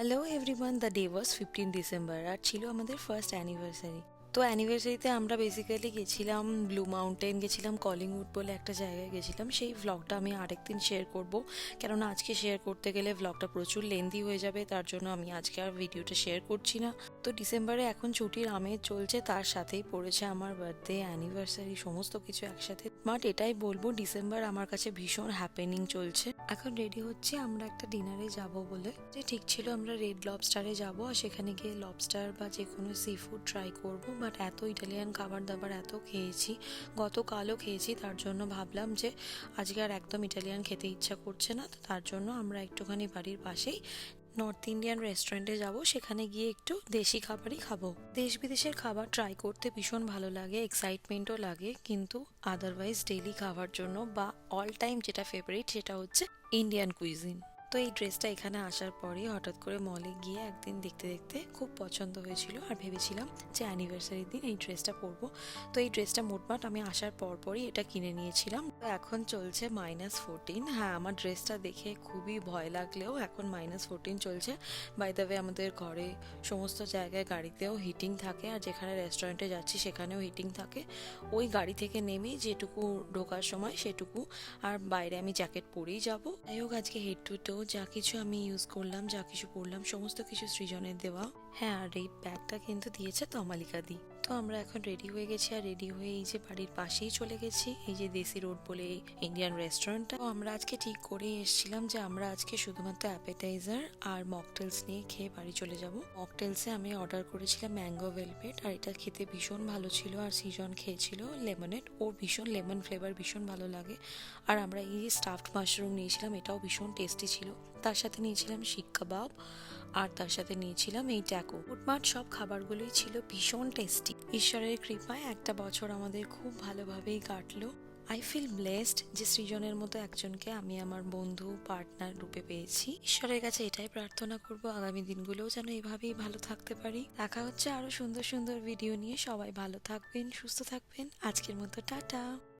Hello everyone, the day was 15 December আর ছিল আমাদের ফার্স্ট অ্যানিভার্সারি। তো অ্যানিভার্সারিতে আমরা বেসিক্যালি গেছিলাম ব্লু মাউন্টেন, গেছিলাম কলিংউড বলে একটা জায়গায় গেছিলাম। সেই ভ্লগটা আমি আরেকদিন শেয়ার করব, কেননা আজকে শেয়ার করতে গেলে ভ্লগটা প্রচুর লেন্দি হয়ে যাবে, তার জন্য আমি আজকে আর ভিডিওটা শেয়ার করছি না। তো ডিসেম্বরে এখন ছুটির আমেজ চলছে, তার সাথেই পড়েছে আমার বার্থডে, অ্যানিভার্সারি, সমস্ত কিছু একসাথে। বাট এটাই বলবো, ডিসেম্বর আমার কাছে ভীষণ হ্যাপেনিং চলছে। এখন রেডি হচ্ছি আমরা একটা ডিনারে যাব বলে। যে ঠিক ছিল আমরা রেড লবস্টারে যাব, আর সেখানে গিয়ে লবস্টার বা যে কোনো সি ফুড ট্রাই করবো। বাট এত ইটালিয়ান খাবার দাবার এত খেয়েছি, গতকালও খেয়েছি, তার জন্য ভাবলাম যে আজকে আর একদম ইটালিয়ান খেতে ইচ্ছা করছে না। তো তার জন্য আমরা একটুখানি বাড়ির পাশেই নর্থ ইন্ডিয়ান রেস্টুরেন্টে যাব, সেখানে গিয়ে একটু দেশি খাবারই খাবো। দেশ বিদেশের খাবার ট্রাই করতে ভীষণ ভালো লাগে, এক্সাইটমেন্টও লাগে, কিন্তু আদারওয়াইজ ডেইলি খাওয়ার জন্য বা অল টাইম যেটা ফেভারিট সেটা হচ্ছে ইন্ডিয়ান কুইজিন। তো এই ড্রেসটা এখানে আসার পরে হঠাৎ করে মলে গিয়ে একদিন দেখতে দেখতে খুব পছন্দ হয়েছিল, আর ভেবেছিলাম যে অ্যানিভার্সারির দিন এই ড্রেসটা পরবো। তো এই ড্রেসটা মোটমাট আমি আসার পরই এটা কিনে নিয়েছিলাম। তো এখন চলছে -14। হ্যাঁ, আমার ড্রেসটা দেখে খুবই ভয় লাগলেও এখন -14 চলছে। বাই দ্য ওয়ে, আমাদের ঘরে সমস্ত জায়গায় গাড়িতেও হিটিং থাকে, আর যেখানে রেস্টুরেন্টে যাচ্ছি সেখানেও হিটিং থাকে। ওই গাড়ি থেকে নেমেই যেটুকু ঢোকার সময় সেটুকু, আর বাইরে আমি জ্যাকেট পরেই যাব। যাই হোক, আজকে হেড টু টো যা কিছু আমি ইউজ করলাম, যা কিছু পরলাম, সমস্ত কিছু সৃজনের দেওয়া। হ্যাঁ, আর এই ব্যাগটা কিন্তু দিয়েছে তমালিকা দি। তো আমরা এখন রেডি হয়ে গেছি, আর রেডি হয়ে এই যে বাড়ির পাশেই চলে গেছি, এই যে দেশি রোড বলে ইন্ডিয়ান রেস্টুরেন্টটা। তো আমরা আজকে ঠিক করে এসেছিলাম যে আমরা আজকে শুধুমাত্র অ্যাপেটাইজার আর মকটেলস নিয়ে খেয়ে বাড়ি চলে যাব। মকটেলসে আমি অর্ডার করেছিলাম ম্যাঙ্গো ভেলভেট, আর এটা খেতে ভীষণ ভালো ছিল। আর সৃজন খেয়েছিল লেমনেড, ওর ভীষণ লেমন ফ্লেভার ভীষণ ভালো লাগে। আর আমরা এই স্টাফড মাশরুম নিয়েছিলাম, এটাও ভীষণ টেস্টি ছিল। তার সাথে নিয়েছিলাম শিক কাবাব, আর তার সাথে নিয়েছিলাম এই ট্যাকো। ফুটমার্ট সব খাবারগুলোই ছিল ভীষণ টেস্টি। ঈশ্বরের কৃপায় একটা বছর আমাদের খুব ভালোভাবেই কাটলো। আই ফিল ব্লেসড যে সৃজনের মতো একজনকে আমি আমার বন্ধু পার্টনার রূপে পেয়েছি। ঈশ্বরের কাছে এটাই প্রার্থনা করব আগামী দিনগুলোও যেন এভাবেই ভালো থাকতে পারি। দেখা হচ্ছে আরো সুন্দর সুন্দর ভিডিও নিয়ে। সবাই ভালো থাকবেন, সুস্থ থাকবেন। আজকের মতো টাটা।